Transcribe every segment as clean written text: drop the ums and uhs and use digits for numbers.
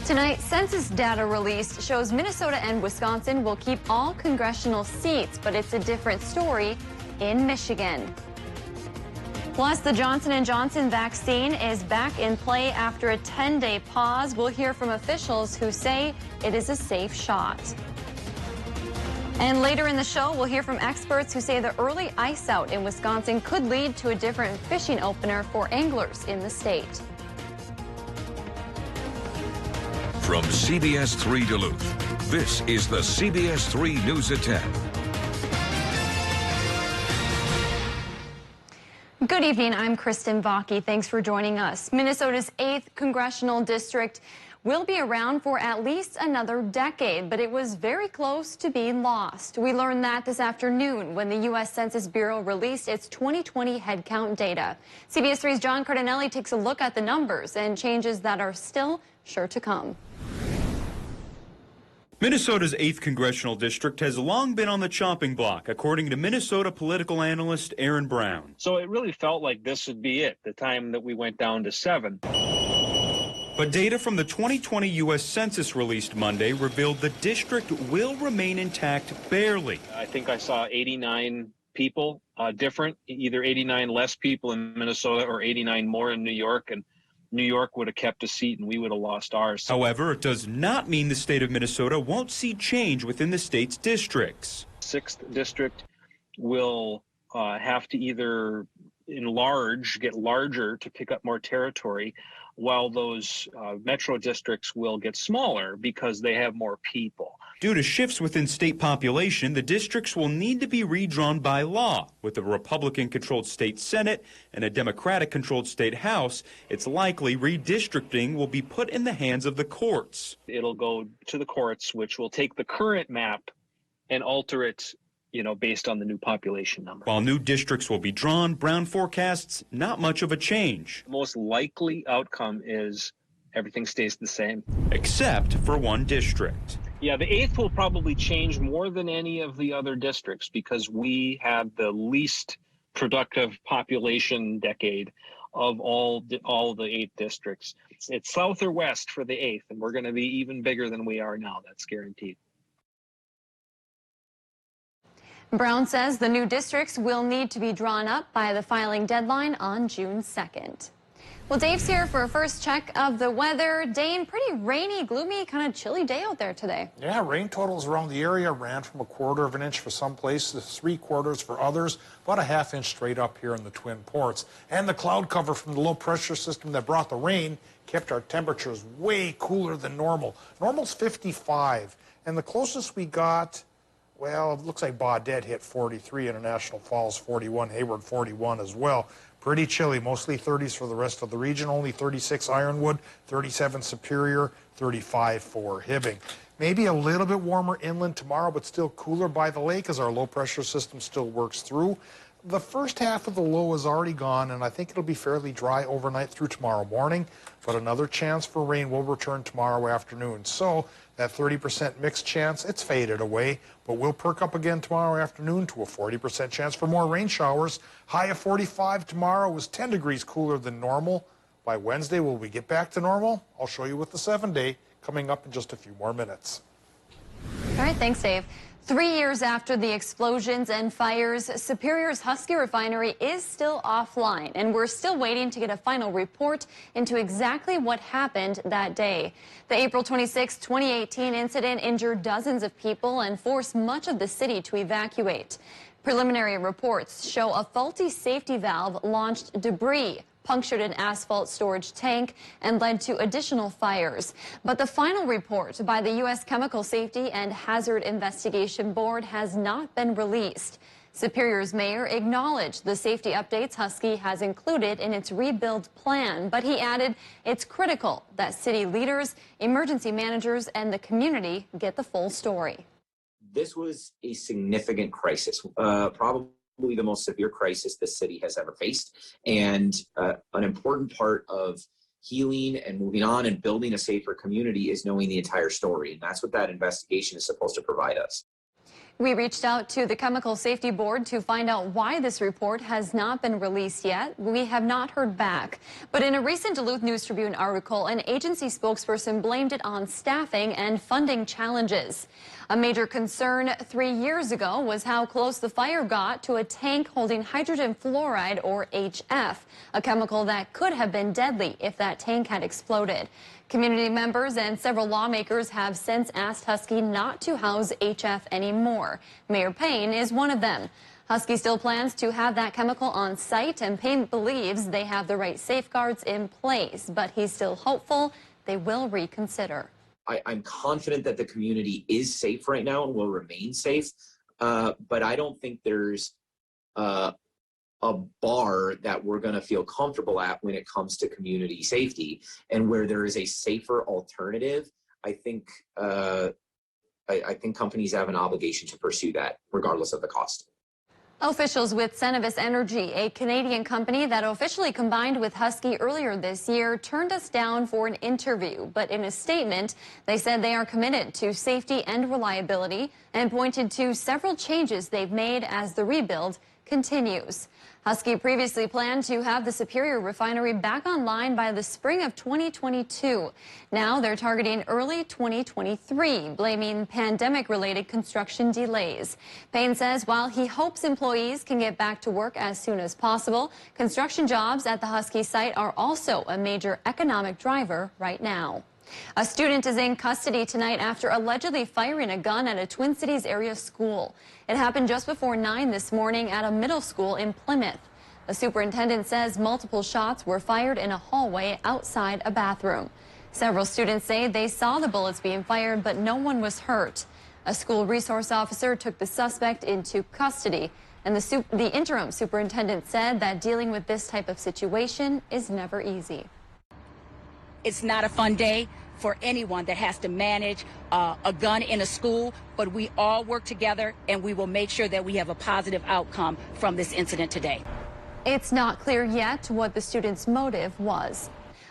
Tonight, census data released shows Minnesota and Wisconsin will keep all congressional seats, but it's a different story in Michigan. Plus, the Johnson & Johnson vaccine is back in play after a 10-day pause. We'll hear from officials who say it is a safe shot. And later in the show, we'll hear from experts who say the early ice out in Wisconsin could lead to a different fishing opener for anglers in the state. From CBS3 Duluth, this is the CBS3 News at 10. Good evening, I'm Kristen Vaki. Thanks for joining us. Minnesota's 8th congressional district will be around for at least another decade, but it was very close to being lost. We learned that this afternoon when the U.S. Census Bureau released its 2020 headcount data. CBS 3's John Cardinelli takes a look at the numbers and changes that are still sure to come. Minnesota's 8th congressional district has long been on the chopping block, according to Minnesota political analyst Aaron Brown. So it really felt like this would be it, the time that we went down to 7. But data from the 2020 U.S. Census released Monday revealed the district will remain intact barely. I think I saw 89 people different, either 89 less people in Minnesota or 89 more in New York, and New York would have kept a seat and we would have lost ours. However, it does not mean the state of Minnesota won't see change within the state's districts. 6th district will have to either get larger to pick up more territory, while those metro districts will get smaller because they have more people. Due to shifts within state population, the districts will need to be redrawn by law. With a Republican-controlled state Senate and a Democratic-controlled state House, it's likely redistricting will be put in the hands of the courts. It'll go to the courts, which will take the current map and alter it, based on the new population number. While new districts will be drawn, Brown forecasts not much of a change. The most likely outcome is everything stays the same. Except for one district. Yeah, the 8th will probably change more than any of the other districts because we had the least productive population decade of all the 8 districts. It's south or west for the 8th, and we're going to be even bigger than we are now. That's guaranteed. Brown says the new districts will need to be drawn up by the filing deadline on June 2nd. Well, Dave's here for a first check of the weather. Dane, pretty rainy, gloomy, kind of chilly day out there today. Yeah, rain totals around the area ran from 1/4 of an inch for some places, 3/4 for others, about a 1/2 inch straight up here in the Twin Ports. And the cloud cover from the low pressure system that brought the rain kept our temperatures way cooler than normal. Normal's 55, and the closest we got, well, it looks like Baudette hit 43, International Falls 41, Hayward 41 as well. Pretty chilly, mostly 30s for the rest of the region, only 36 Ironwood, 37 Superior, 35 for Hibbing. Maybe a little bit warmer inland tomorrow, but still cooler by the lake as our low pressure system still works through. The first half of the low is already gone, and I think it'll be fairly dry overnight through tomorrow morning, but another chance for rain will return tomorrow afternoon. So that 30% mixed chance, it's faded away, but we'll perk up again tomorrow afternoon to a 40% chance for more rain showers. High of 45 tomorrow is 10 degrees cooler than normal. By Wednesday, will we get back to normal? I'll show you with the 7-day coming up in just a few more minutes. All right, thanks, Dave. 3 years after the explosions and fires, Superior's Husky refinery is still offline, and we're still waiting to get a final report into exactly what happened that day. The April 26, 2018 incident injured dozens of people and forced much of the city to evacuate. Preliminary reports show a faulty safety valve launched debris, punctured an asphalt storage tank, and led to additional fires. But the final report by the U.S. Chemical Safety and Hazard Investigation Board has not been released. Superior's mayor acknowledged the safety updates Husky has included in its rebuild plan, but he added it's critical that city leaders, emergency managers, and the community get the full story. This was a significant crisis, probably the most severe crisis the city has ever faced, and an important part of healing and moving on and building a safer community is knowing the entire story, and that's what that investigation is supposed to provide us. We reached out to the Chemical Safety Board to find out why this report has not been released yet. We have not heard back. But in a recent Duluth News Tribune article, an agency spokesperson blamed it on staffing and funding challenges. A major concern 3 years ago was how close the fire got to a tank holding hydrogen fluoride, or HF, a chemical that could have been deadly if that tank had exploded. Community members and several lawmakers have since asked Husky not to house HF anymore. Mayor Payne is one of them. Husky still plans to have that chemical on site, and Payne believes they have the right safeguards in place, but he's still hopeful they will reconsider. I'm confident that the community is safe right now and will remain safe, but I don't think there's a bar that we're going to feel comfortable at when it comes to community safety. And where there is a safer alternative, I think companies have an obligation to pursue that regardless of the cost. Officials with Cenovus Energy, a Canadian company that officially combined with Husky earlier this year, turned us down for an interview. But in a statement, they said they are committed to safety and reliability and pointed to several changes they've made as the rebuild continues. Husky previously planned to have the Superior refinery back online by the spring of 2022. Now they're targeting early 2023, blaming pandemic-related construction delays. Payne says while he hopes employees can get back to work as soon as possible, construction jobs at the Husky site are also a major economic driver right now. A student is in custody tonight after allegedly firing a gun at a Twin Cities area school. It happened just before 9 this morning at a middle school in Plymouth. The superintendent says multiple shots were fired in a hallway outside a bathroom. Several students say they saw the bullets being fired, but no one was hurt. A school resource officer took the suspect into custody, and the interim superintendent said that dealing with this type of situation is never easy. It's not a fun day for anyone that has to manage a gun in a school, but we all work together and we will make sure that we have a positive outcome from this incident today. It's not clear yet what the student's motive was.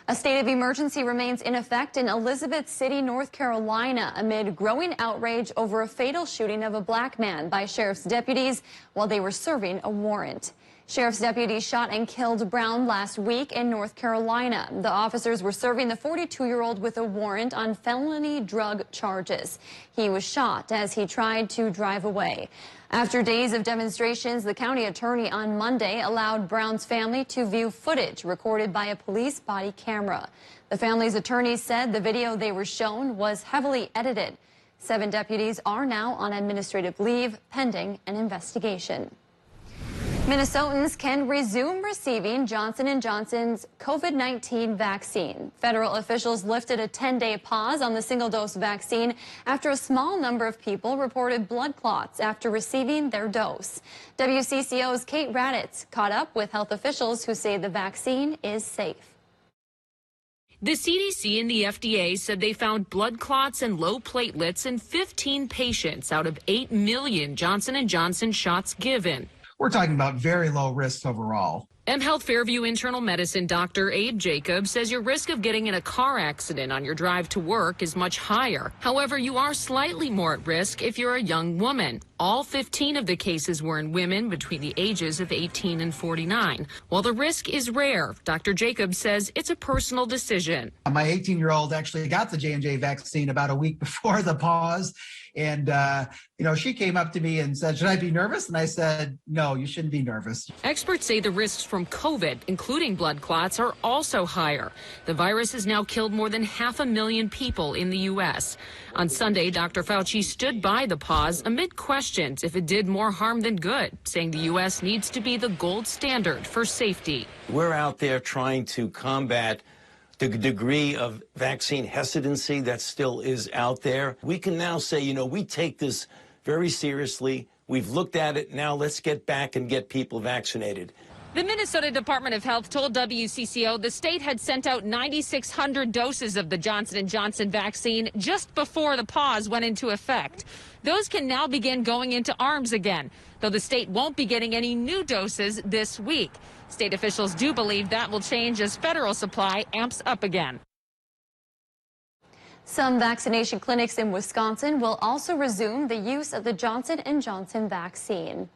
A state of emergency remains in effect in Elizabeth City, North Carolina, amid growing outrage over a fatal shooting of a black man by sheriff's deputies while they were serving a warrant. Sheriff's deputies shot and killed Brown last week in North Carolina. The officers were serving the 42-year-old with a warrant on felony drug charges. He was shot as he tried to drive away. After days of demonstrations, the county attorney on Monday allowed Brown's family to view footage recorded by a police body camera. The family's attorney said the video they were shown was heavily edited. 7 deputies are now on administrative leave pending an investigation. Minnesotans can resume receiving Johnson & Johnson's COVID-19 vaccine. Federal officials lifted a 10-day pause on the single-dose vaccine after a small number of people reported blood clots after receiving their dose. WCCO's Kate Raditz caught up with health officials who say the vaccine is safe. The CDC and the FDA said they found blood clots and low platelets in 15 patients out of 8 million Johnson & Johnson shots given. We're talking about very low risks overall. mHealth Fairview internal medicine Dr. Abe Jacob says your risk of getting in a car accident on your drive to work is much higher. However, you are slightly more at risk if you're a young woman. All 15 of the cases were in women between the ages of 18 and 49. While the risk is rare, Dr. Jacob says it's a personal decision. My 18-year-old actually got the J&J vaccine about a week before the pause. And, she came up to me and said, should I be nervous? And I said, no, you shouldn't be nervous. Experts say the risks from COVID, including blood clots, are also higher. The virus has now killed more than 500,000 people in the U.S. On Sunday, Dr. Fauci stood by the pause amid questions if it did more harm than good, saying the U.S. needs to be the gold standard for safety. We're out there trying to combat the degree of vaccine hesitancy that still is out there. We can now say, we take this very seriously. We've looked at it. Now let's get back and get people vaccinated. The Minnesota Department of Health told WCCO the state had sent out 9,600 doses of the Johnson & Johnson vaccine just before the pause went into effect. Those can now begin going into arms again, though the state won't be getting any new doses this week. State officials do believe that will change as federal supply amps up again. Some vaccination clinics in Wisconsin will also resume the use of the Johnson & Johnson vaccine.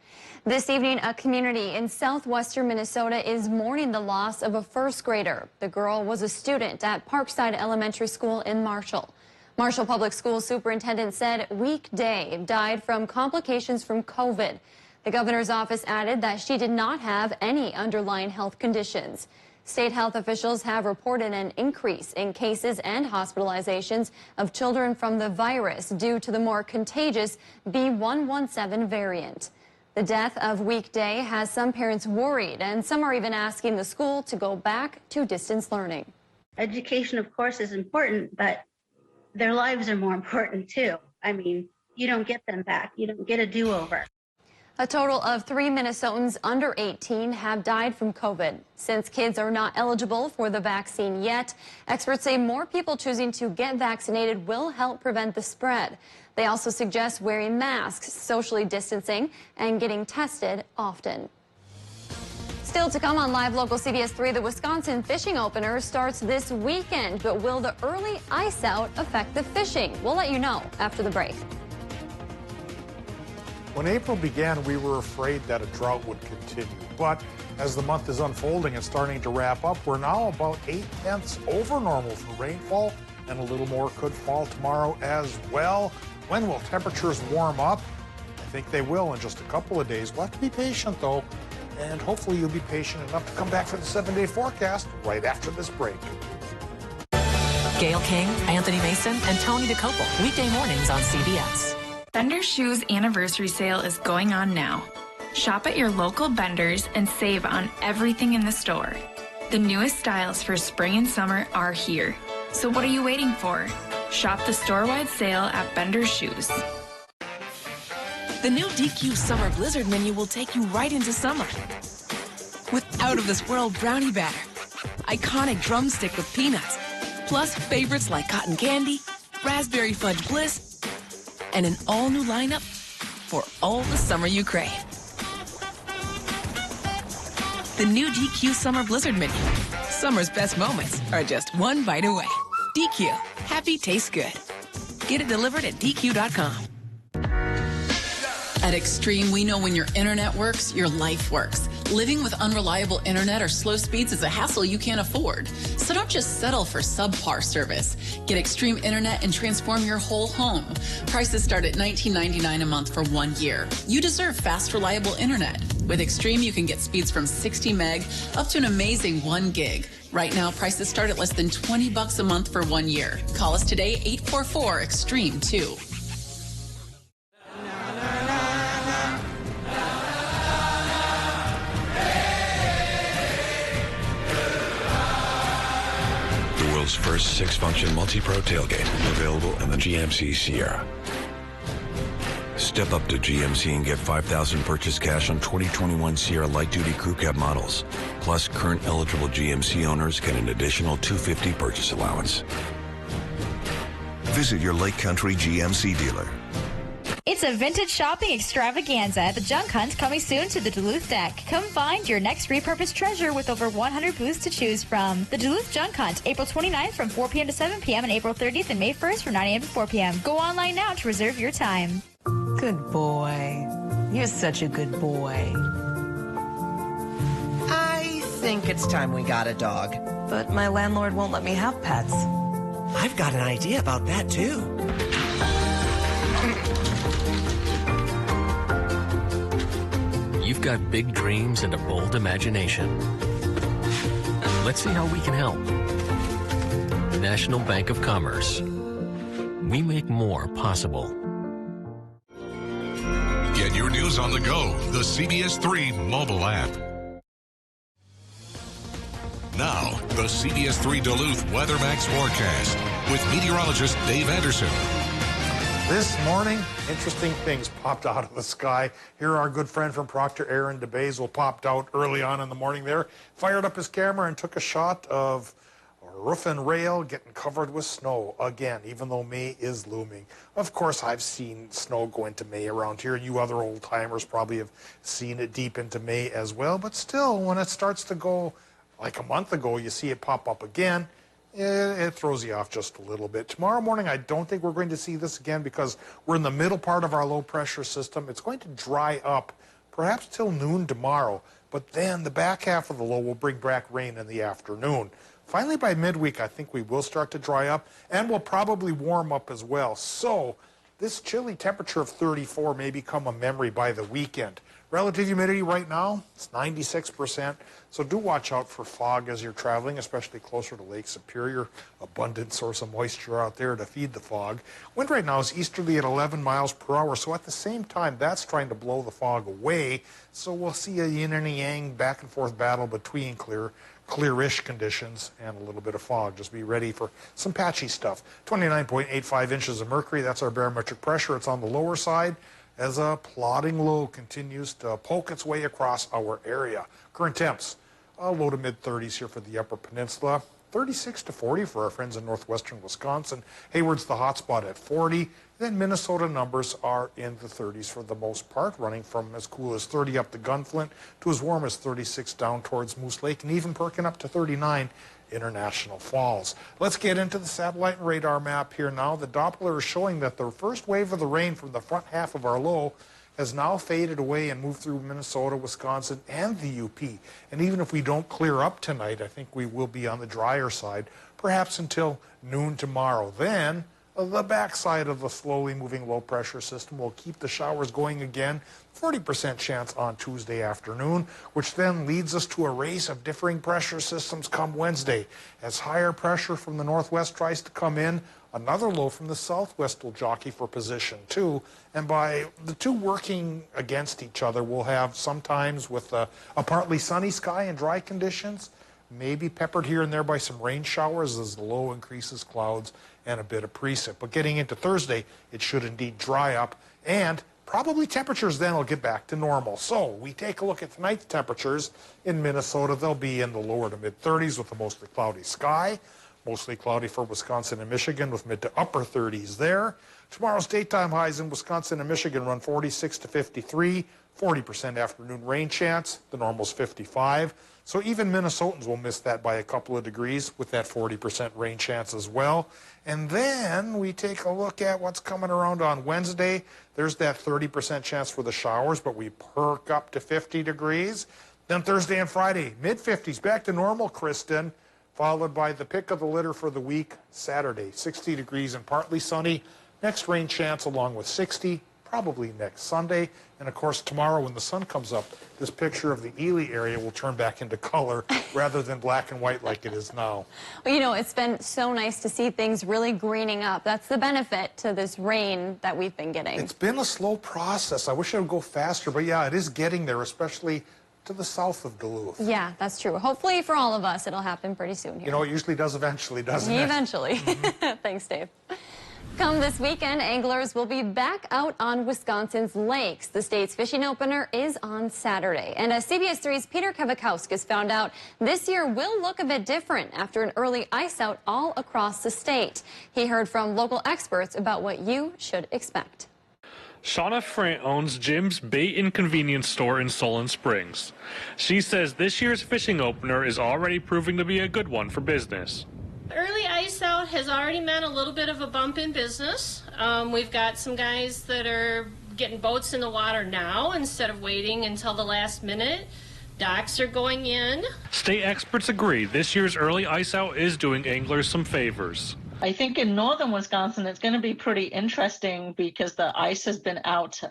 This evening, a community in southwestern Minnesota is mourning the loss of a first grader. The girl was a student at Parkside Elementary School in Marshall. Marshall Public School Superintendent said Weekday died from complications from COVID. The governor's office added that she did not have any underlying health conditions. State health officials have reported an increase in cases and hospitalizations of children from the virus due to the more contagious B.1.1.7 variant. The death of Weekday has some parents worried, and some are even asking the school to go back to distance learning. Education, of course, is important, but their lives are more important, too. I mean, you don't get them back. You don't get a do-over. A total of 3 Minnesotans under 18 have died from COVID. Since kids are not eligible for the vaccine yet, experts say more people choosing to get vaccinated will help prevent the spread. They also suggest wearing masks, socially distancing, and getting tested often. Still to come on Live Local CBS 3, the Wisconsin fishing opener starts this weekend, but will the early ice out affect the fishing? We'll let you know after the break. When April began, we were afraid that a drought would continue. But as the month is unfolding and starting to wrap up, we're now about 0.8 over normal for rainfall, and a little more could fall tomorrow as well. When will temperatures warm up? I think they will in just a couple of days. We'll have to be patient, though, and hopefully you'll be patient enough to come back for the 7-day forecast right after this break. Gail King, Anthony Mason, and Tony DeCopel, weekday mornings on CBS. Bender Shoes anniversary sale is going on now. Shop at your local Benders and save on everything in the store. The newest styles for spring and summer are here. So what are you waiting for? Shop the store-wide sale at Bender Shoes. The new DQ Summer Blizzard menu will take you right into summer. With out-of-this-world brownie batter, iconic drumstick with peanuts, plus favorites like cotton candy, raspberry fudge bliss, and an all-new lineup for all the summer you crave. The new DQ Summer Blizzard menu. Summer's best moments are just one bite away. DQ. Happy tastes good. Get it delivered at DQ.com. At Extreme, we know when your internet works, your life works. Living with unreliable internet or slow speeds is a hassle you can't afford. So don't just settle for subpar service. Get Extreme Internet and transform your whole home. Prices start at $19.99 a month for 1 year. You deserve fast, reliable internet. With Extreme, you can get speeds from 60 meg up to an amazing 1 gig. Right now, prices start at less than $20 a month for 1 year. Call us today, 844-EXTREME-2. First 6-function multi-pro tailgate available in the GMC Sierra. Step up to GMC and get $5,000 purchase cash on 2021 Sierra light-duty crew cab models. Plus, current eligible GMC owners get an additional $250 purchase allowance. Visit your Lake Country GMC dealer. It's a vintage shopping extravaganza at the Junk Hunt coming soon to the Duluth deck. Come find your next repurposed treasure with over 100 booths to choose from. The Duluth Junk Hunt, April 29th from 4 p.m. to 7 p.m. and April 30th and May 1st from 9 a.m. to 4 p.m. Go online now to reserve your time. Good boy. You're such a good boy. I think it's time we got a dog. But my landlord won't let me have pets. I've got an idea about that, too. You've got big dreams and a bold imagination. Let's see how we can help. National Bank of Commerce. We make more possible. Get your news on the go. The CBS3 mobile app. Now, the CBS3 Duluth WeatherMax forecast with meteorologist Dave Anderson. This morning, interesting things popped out of the sky. Here, our good friend from Proctor, Aaron DeBasil, popped out early on in the morning there, fired up his camera and took a shot of a roof and rail getting covered with snow again, even though May is looming. Of course, I've seen snow go into May around here. You other old-timers probably have seen it deep into May as well. But still, when it starts to go like a month ago, you see it pop up again. It throws you off just a little bit. Tomorrow morning, I don't think we're going to see this again because we're in the middle part of our low pressure system. It's going to dry up perhaps till noon tomorrow, but then the back half of the low will bring back rain in the afternoon. Finally, by midweek, I think we will start to dry up and will probably warm up as well. So this chilly temperature of 34 may become a memory by the weekend. Relative humidity right now, it's 96%. So do watch out for fog as you're traveling, especially closer to Lake Superior. Abundant source of moisture out there to feed the fog. Wind right now is easterly at 11 miles per hour. So at the same time, that's trying to blow the fog away. So we'll see a yin and a yang back and forth battle between clearish conditions and a little bit of fog. Just be ready for some patchy stuff. 29.85 inches of mercury. That's our barometric pressure. It's on the lower side as a plodding low continues to poke its way across our area. Current temps, low to mid 30s here for the Upper Peninsula. 36 to 40 for our friends in northwestern Wisconsin. Hayward's the hot spot at 40. Then Minnesota numbers are in the 30s for the most part, running from as cool as 30 up to Gunflint to as warm as 36 down towards Moose Lake, and even perking up to 39 International Falls. Let's get into the satellite and radar map here now. The Doppler is showing that the first wave of the rain from the front half of our low has now faded away and moved through Minnesota, Wisconsin, and the UP. And even if we don't clear up tonight, I think we will be on the drier side, perhaps until noon tomorrow. Then the backside of the slowly moving low pressure system will keep the showers going again. 40% chance on Tuesday afternoon, which then leads us to a race of differing pressure systems come Wednesday. As higher pressure from the northwest tries to come in, another low from the southwest will jockey for position too. And by the two working against each other, we'll have sometimes with a partly sunny sky and dry conditions, maybe peppered here and there by some rain showers as the low increases clouds and a bit of precip. But getting into Thursday, it should indeed dry up, and probably temperatures then will get back to normal. So we take a look at tonight's temperatures in Minnesota. They'll be in the lower to mid 30s with a mostly cloudy sky. Mostly cloudy for Wisconsin and Michigan with mid to upper 30s there. Tomorrow's daytime highs in Wisconsin and Michigan run 46 to 53, 40% afternoon rain chance. The normal's 55. So even Minnesotans will miss that by a couple of degrees with that 40% rain chance as well. And then we take a look at what's coming around on Wednesday. There's that 30% chance for the showers, but we perk up to 50 degrees. Then Thursday and Friday, mid-50s, back to normal, Kristen, followed by the pick of the litter for the week, Saturday, 60 degrees and partly sunny. Next rain chance along with 60, probably next Sunday. And of course, tomorrow when the sun comes up, this picture of the Ely area will turn back into color rather than black and white like it is now. Well, you know, it's been so nice to see things really greening up. That's the benefit to this rain that we've been getting. It's been a slow process. I wish it would go faster, but yeah, it is getting there, especially to the south of Duluth. Yeah, that's true. Hopefully for all of us, it'll happen pretty soon here. You know, it usually does eventually, doesn't it? Eventually. Thanks, Dave. Come this weekend, anglers will be back out on Wisconsin's lakes. The state's fishing opener is on Saturday. And as CBS3's Peter Kavakauskas found out, this year will look a bit different after an early ice out all across the state. He heard from local experts about what you should expect. Shauna Frant owns Jim's Bait and Convenience Store in Solon Springs. She says this year's fishing opener is already proving to be a good one for business. Early ice out has already meant a little bit of a bump in business. We've got some guys that are getting boats in the water now instead of waiting until the last minute. Docks are going in. State experts agree this year's early ice out is doing anglers some favors. I think in northern Wisconsin it's going to be pretty interesting because the ice has been out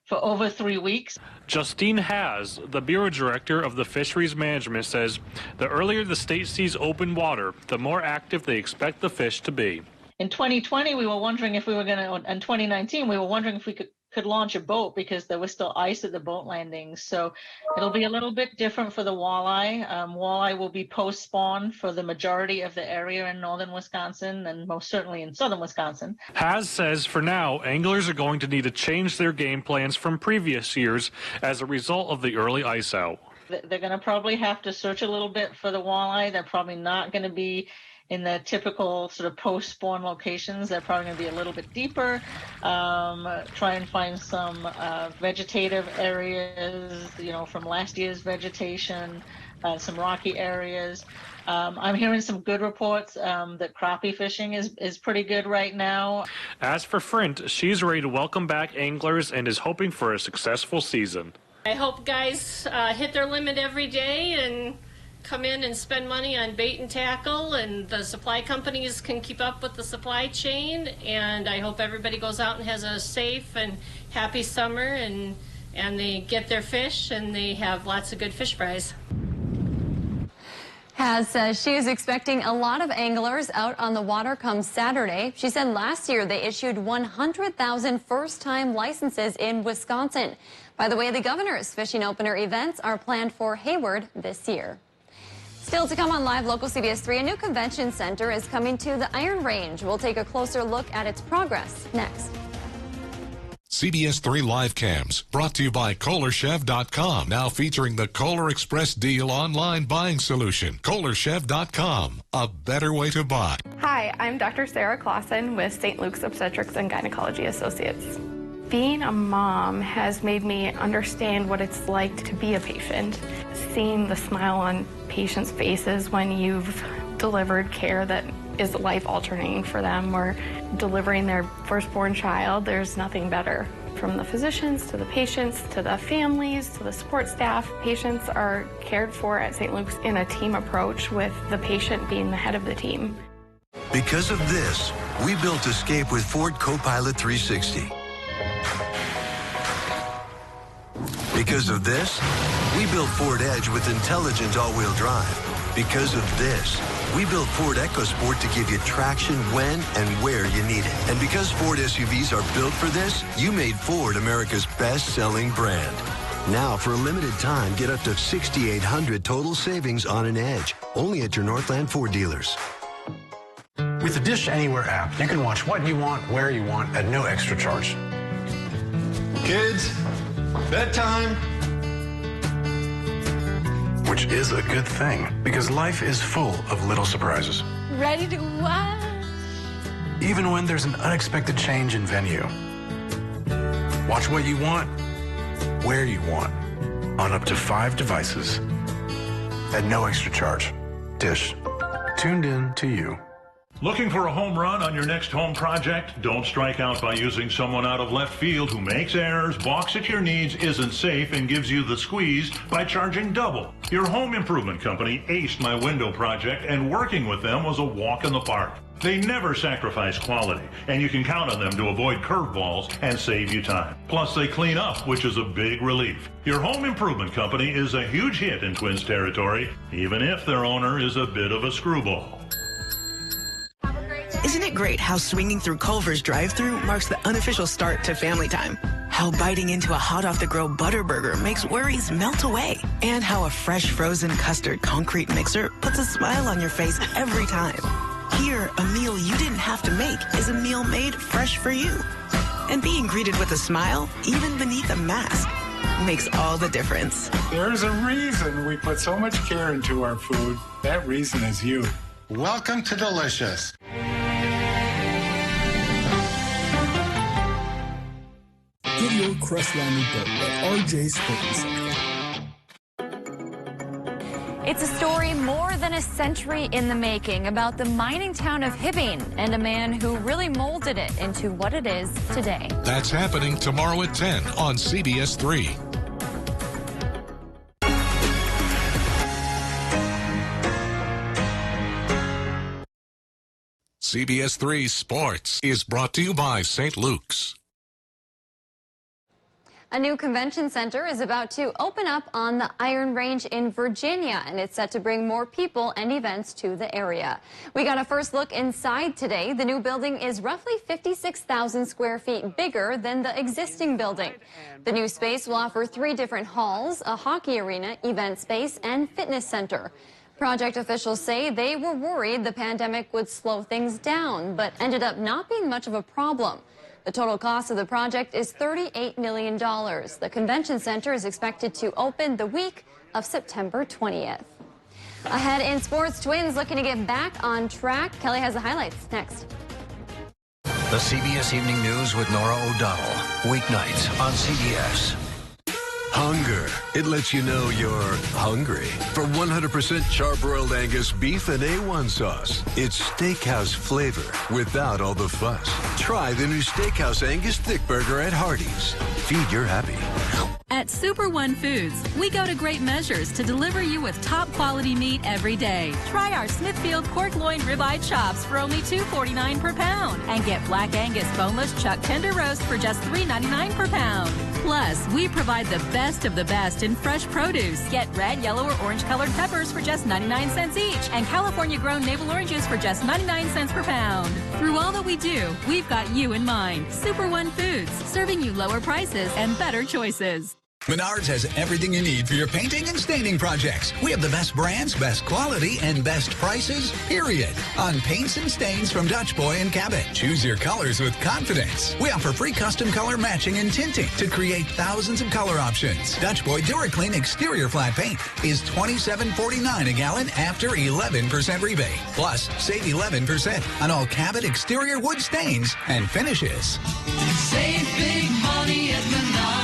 for over 3 weeks. Justine Has, the Bureau Director of the Fisheries Management, says the earlier the state sees open water, the more active they expect the fish to be. In 2020, we were wondering if we were going to, in 2019, we were wondering if we could launch a boat because there was still ice at the boat landings. So it'll be a little bit different for the walleye. Walleye will be post-spawn for the majority of the area in northern Wisconsin and most certainly in southern Wisconsin. Has says for now, anglers are going to need to change their game plans from previous years as a result of the early ice out. They're going to probably have to search a little bit for the walleye. They're probably not going to be in the typical sort of post-spawn locations. They're probably going to be a little bit deeper, try and find some vegetative areas, you know, from last year's vegetation, some rocky areas. I'm hearing some good reports that crappie fishing is pretty good right now. As for Frint, she's ready to welcome back anglers and is hoping for a successful season. I hope guys hit their limit every day and come in and spend money on bait and tackle, and the supply companies can keep up with the supply chain, and I hope everybody goes out and has a safe and happy summer, and they get their fish and they have lots of good fish fries. Haz says she is expecting a lot of anglers out on the water come Saturday. She said last year they issued 100,000 first-time licenses in Wisconsin. By the way, the governor's fishing opener events are planned for Hayward this year. Still to come on Live Local CBS 3, a new convention center is coming to the Iron Range. We'll take a closer look at its progress next. CBS 3 Live Cams, brought to you by KohlerChef.com, now featuring the Kohler Express Deal online buying solution. KohlerChef.com, a better way to buy. Hi, I'm Dr. Sarah Clausen with St. Luke's Obstetrics and Gynecology Associates. Being a mom has made me understand what it's like to be a patient. Seeing the smile on patients' faces when you've delivered care that is life-altering for them, or delivering their firstborn child, there's nothing better. From the physicians to the patients to the families to the support staff, patients are cared for at St. Luke's in a team approach, with the patient being the head of the team. Because of this, we built Escape with Ford Copilot 360. Because of this, we built Ford Edge with intelligent all-wheel drive. Because of this, we built Ford EcoSport to give you traction when and where you need it. And because Ford SUVs are built for this, you made Ford America's best-selling brand. Now, for a limited time, get up to $6,800 total savings on an Edge, only at your Northland Ford dealers. With the Dish Anywhere app, you can watch what you want, where you want, at no extra charge. Kids, bedtime. Which is a good thing, because life is full of little surprises. Ready to watch? Even when there's an unexpected change in venue. Watch what you want, where you want, on up to 5 devices, at no extra charge. Dish, tuned in to you. Looking for a home run on your next home project? Don't strike out by using someone out of left field who makes errors, balks at your needs, isn't safe, and gives you the squeeze by charging double. Your home improvement company aced my window project, and working with them was a walk in the park. They never sacrifice quality, and you can count on them to avoid curveballs and save you time. Plus, they clean up, which is a big relief. Your home improvement company is a huge hit in Twins territory, even if their owner is a bit of a screwball. Isn't it great how swinging through Culver's drive-thru marks the unofficial start to family time? How biting into a hot-off-the-grill Butterburger makes worries melt away? And how a fresh frozen custard concrete mixer puts a smile on your face every time. Here, a meal you didn't have to make is a meal made fresh for you. And being greeted with a smile, even beneath a mask, makes all the difference. There's a reason we put so much care into our food. That reason is you. Welcome to Delicious. Get your crest-landing boat at RJ's Boating Center. It's a story more than a century in the making about the mining town of Hibbing and a man who really molded it into what it is today. That's happening tomorrow at 10 on CBS 3. CBS 3 Sports is brought to you by St. Luke's. A new convention center is about to open up on the Iron Range in Virginia, and it's set to bring more people and events to the area. We got a first look inside today. The new building is roughly 56,000 square feet bigger than the existing building. The new space will offer 3 different halls, a hockey arena, event space, and fitness center. Project officials say they were worried the pandemic would slow things down, but ended up not being much of a problem. The total cost of the project is $38 million. The convention center is expected to open the week of September 20th. Ahead in sports, Twins looking to get back on track. Kelly has the highlights next. The CBS Evening News with Nora O'Donnell. Weeknights on CBS. Hunger. It lets you know you're hungry. For 100% charbroiled Angus beef and A1 sauce. It's steakhouse flavor without all the fuss. Try the new Steakhouse Angus Thick Burger at Hardee's. Feed your happy. At Super One Foods, we go to great measures to deliver you with top quality meat every day. Try our Smithfield pork loin ribeye chops for only $2.49 per pound. And get Black Angus boneless chuck tender roast for just $3.99 per pound. Plus, we provide the best of the best in fresh produce. Get red, yellow, or orange colored peppers for just 99 cents each. And California grown navel oranges for just 99 cents per pound. Through all that we do, we've got you in mind. Super One Foods, serving you lower prices and better choices. Menards has everything you need for your painting and staining projects. We have the best brands, best quality, and best prices, period. On paints and stains from Dutch Boy and Cabot. Choose your colors with confidence. We offer free custom color matching and tinting to create thousands of color options. Dutch Boy DuraClean exterior flat paint is $27.49 a gallon after 11% rebate. Plus, save 11% on all Cabot exterior wood stains and finishes. Save big money at Menards.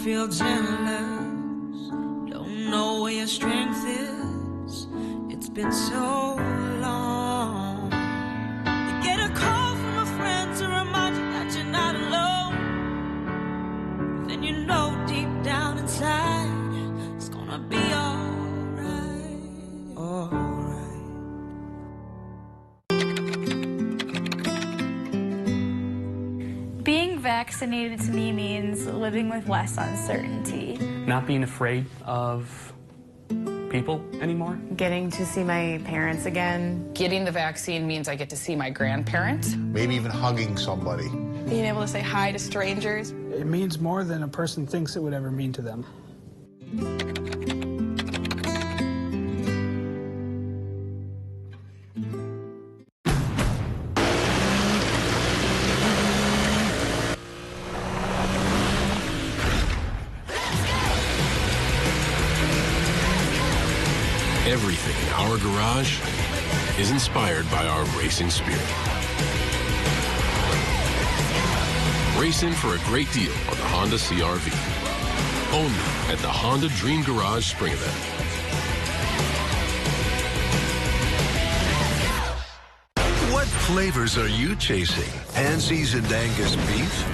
Feels endless, don't know where your strength is. It's been so long. You get a call from a friend to remind you that you're not alone. Then you know deep down inside it's gonna be alright, alright. Being vaccinated to me means living with less uncertainty. Not being afraid of people anymore. Getting to see my parents again. Getting the vaccine means I get to see my grandparents. Maybe even hugging somebody. Being able to say hi to strangers. It means more than a person thinks it would ever mean to them. Everything in our garage is inspired by our racing spirit. Race in for a great deal on the Honda CR-V. Only at the Honda Dream Garage Spring Event. What flavors are you chasing? Pan-seasoned Angus beef?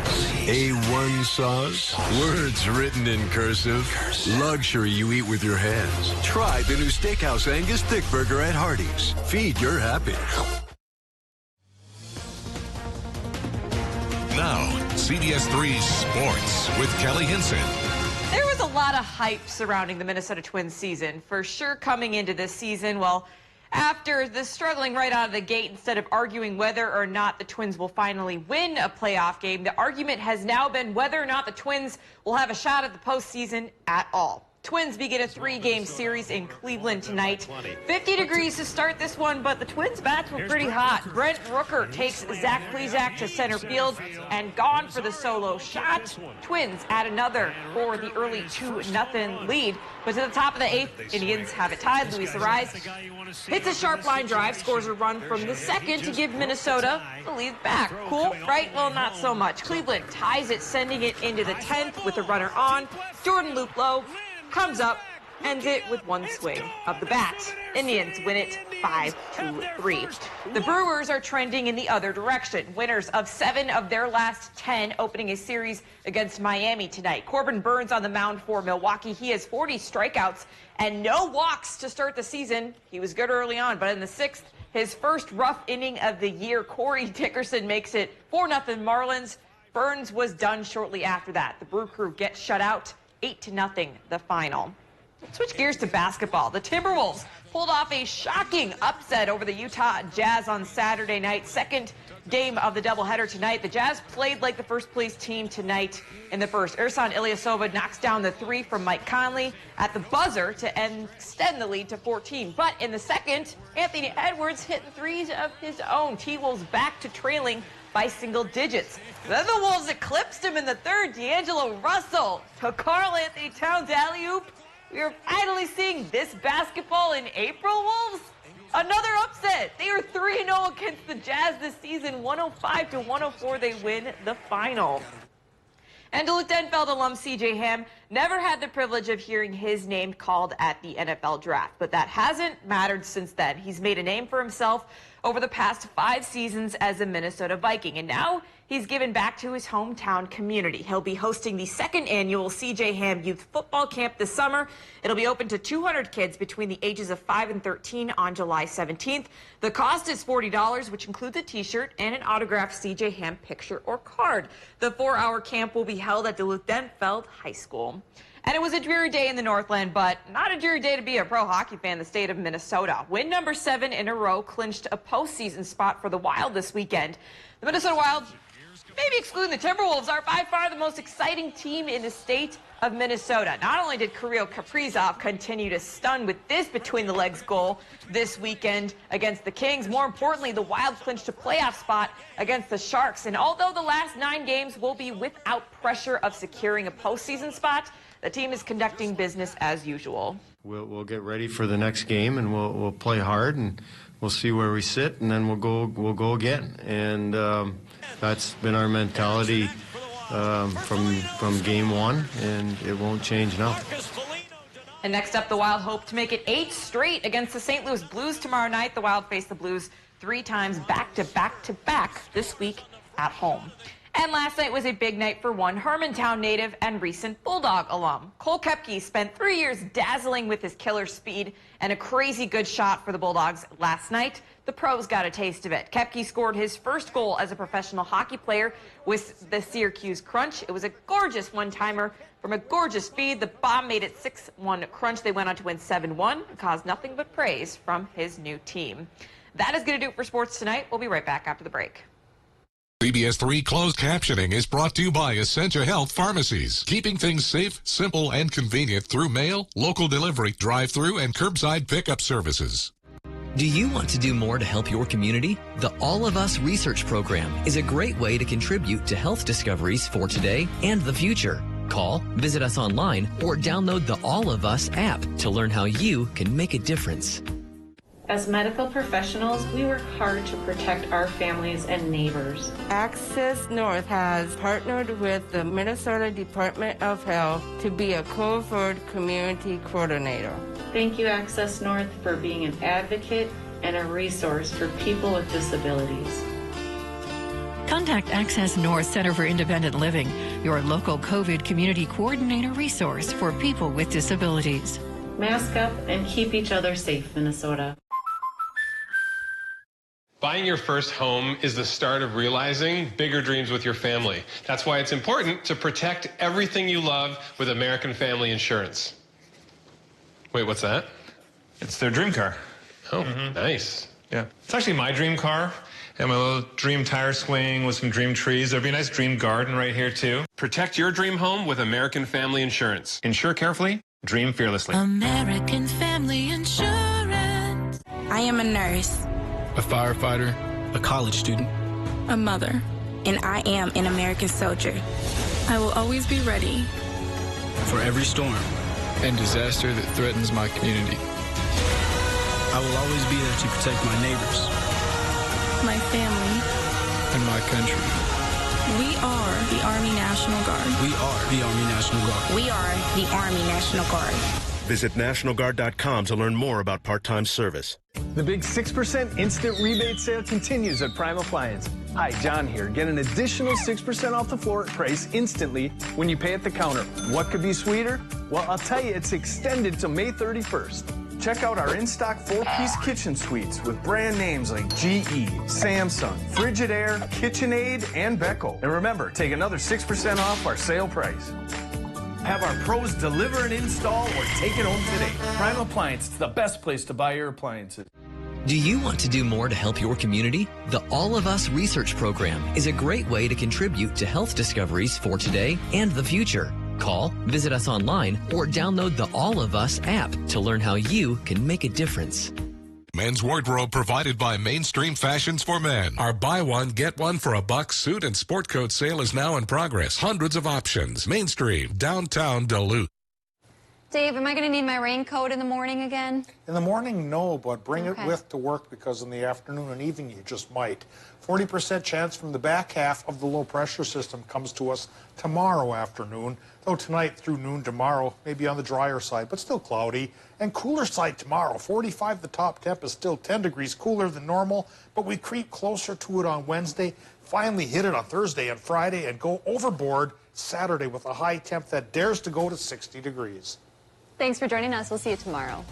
A1 sauce? Words written in cursive? Luxury you eat with your hands. Try the new Steakhouse Angus Thick Burger at Hardee's. Feed your happy. Now, CBS3 Sports with Kelly Hinson. There was a lot of hype surrounding the Minnesota Twins season, for sure coming into this season. Well, after the struggling right out of the gate, instead of arguing whether or not the Twins will finally win a playoff game, the argument has now been whether or not the Twins will have a shot at the postseason at all. Twins begin a 3-game series in Cleveland tonight. 50 degrees to start this one, but the Twins' bats were pretty hot. Brent Rooker takes Zach Plesac to center field and gone for the solo shot. Twins add another for the early 2-0 lead. But to the top of the 8th, Indians have it tied. Luis Arraez hits a sharp line drive, scores a run from the second to give Minnesota the lead back. Cool, right? Well, not so much. Cleveland ties it, sending it into the 10th with a runner on. Jordan Luplow comes up, ends it with one swing of the bat. Indians win it 5-3. The Brewers are trending in the other direction. Winners of 7 of their last 10, opening a series against Miami tonight. Corbin Burns on the mound for Milwaukee. He has 40 strikeouts and no walks to start the season. He was good early on, but in the 6th, his first rough inning of the year, Corey Dickerson makes it 4-0 Marlins. Burns was done shortly after that. The Brew Crew gets shut out 8-0 the final. Let's switch gears to basketball. The Timberwolves pulled off a shocking upset over the Utah Jazz on Saturday night. Second game of the doubleheader tonight. The Jazz played like the first-place team tonight in the first. Ersan Ilyasova knocks down the 3 from Mike Conley at the buzzer to extend the lead to 14. But in the second, Anthony Edwards hit 3s of his own. T-Wolves back to trailing by single digits. Then the Wolves eclipsed him in the third. D'Angelo Russell to Karl Anthony Towns alley-oop. We are finally seeing this basketball in April, Wolves. Another upset. They are 3-0 against the Jazz this season. 105-104, they win the final. And Duluth Denfeld alum C.J. Ham never had the privilege of hearing his name called at the NFL draft, but that hasn't mattered since then. He's made a name for himself over the past 5 seasons as a Minnesota Viking, and now he's given back to his hometown community. He'll be hosting the 2nd annual C.J. Ham Youth Football Camp this summer. It'll be open to 200 kids between the ages of 5 and 13 on July 17th. The cost is $40, which includes a t-shirt and an autographed C.J. Ham picture or card. The 4-hour camp will be held at Duluth Denfeld High School. And it was a dreary day in the Northland, but not a dreary day to be a pro hockey fan in the state of Minnesota. Win number 7 in a row clinched a postseason spot for the Wild this weekend. The Minnesota Wild, maybe excluding the Timberwolves, are by far the most exciting team in the state of Minnesota. Not only did Kirill Kaprizov continue to stun with this between-the-legs goal this weekend against the Kings, more importantly, the Wild clinched a playoff spot against the Sharks. And although the last 9 games will be without pressure of securing a postseason spot, the team is conducting business as usual. We'll get ready for the next game, and we'll play hard, and we'll see where we sit, and then we'll go again. And that's been our mentality from game 1, and it won't change now. And next up, the Wild hope to make it 8 straight against the St. Louis Blues tomorrow night. The Wild face the Blues 3 times back-to-back this week at home. And last night was a big night for one Hermantown native and recent Bulldog alum. Cole Koepke spent 3 years dazzling with his killer speed and a crazy good shot for the Bulldogs last night. The pros got a taste of it. Koepke scored his first goal as a professional hockey player with the Syracuse Crunch. It was a gorgeous one-timer from a gorgeous feed. The bomb made it 6-1 Crunch. They went on to win 7-1 and caused nothing but praise from his new team. That is going to do it for sports tonight. We'll be right back after the break. CBS3 closed captioning is brought to you by Essentia Health Pharmacies, keeping things safe, simple, and convenient through mail, local delivery, drive-through, and curbside pickup services. Do you want to do more to help your community? The All of Us research program is a great way to contribute to health discoveries for today and the future. Call, visit us online, or download the All of Us app to learn how you can make a difference. As medical professionals, we work hard to protect our families and neighbors. Access North has partnered with the Minnesota Department of Health to be a covert community coordinator. Thank you, Access North, for being an advocate and a resource for people with disabilities. Contact Access North Center for Independent Living, your local COVID community coordinator resource for people with disabilities. Mask up and keep each other safe, Minnesota. Buying your first home is the start of realizing bigger dreams with your family. That's why it's important to protect everything you love with American Family Insurance. Wait, what's that? It's their dream car. Oh, nice. Yeah. It's actually my dream car. And my little dream tire swing with some dream trees. There'll be a nice dream garden right here, too. Protect your dream home with American Family Insurance. Insure carefully, dream fearlessly. American Family Insurance. I am a nurse, a firefighter, a college student, a mother, and I am an American soldier. I will always be ready for every storm and disaster that threatens my community. I will always be there to protect my neighbors, my family, and my country. We are the Army National Guard. We are the Army National Guard. We are the Army National Guard. Visit nationalguard.com to learn more about part-time service. The big 6% instant rebate sale continues at Prime Appliance. Hi, John here. Get an additional 6% off the floor price instantly when you pay at the counter. What could be sweeter? Well, I'll tell you, it's extended to May 31st. Check out our in-stock 4-piece kitchen suites with brand names like GE, Samsung, Frigidaire, KitchenAid, and Beko. And remember, take another 6% off our sale price. Have our pros deliver and install or take it home today. Prime Appliance, it's the best place to buy your appliances. Do you want to do more to help your community? The All of Us research program is a great way to contribute to health discoveries for today and the future. Call, visit us online, or download the All of Us app to learn how you can make a difference. Men's wardrobe provided by Mainstream Fashions for Men. Our buy one, get one for $1 suit and sport coat sale is now in progress. Hundreds of options. Mainstream, downtown Duluth. Dave, am I going to need my raincoat in the morning again? In the morning, no, but bring it with to work because in the afternoon and evening you just might. 40% chance from the back half of the low pressure system comes to us tomorrow afternoon, though tonight through noon tomorrow, maybe on the drier side, but still cloudy. And cooler side tomorrow, 45, the top temp is still 10 degrees cooler than normal, but we creep closer to it on Wednesday, finally hit it on Thursday and Friday, and go overboard Saturday with a high temp that dares to go to 60 degrees. Thanks for joining us. We'll see you tomorrow.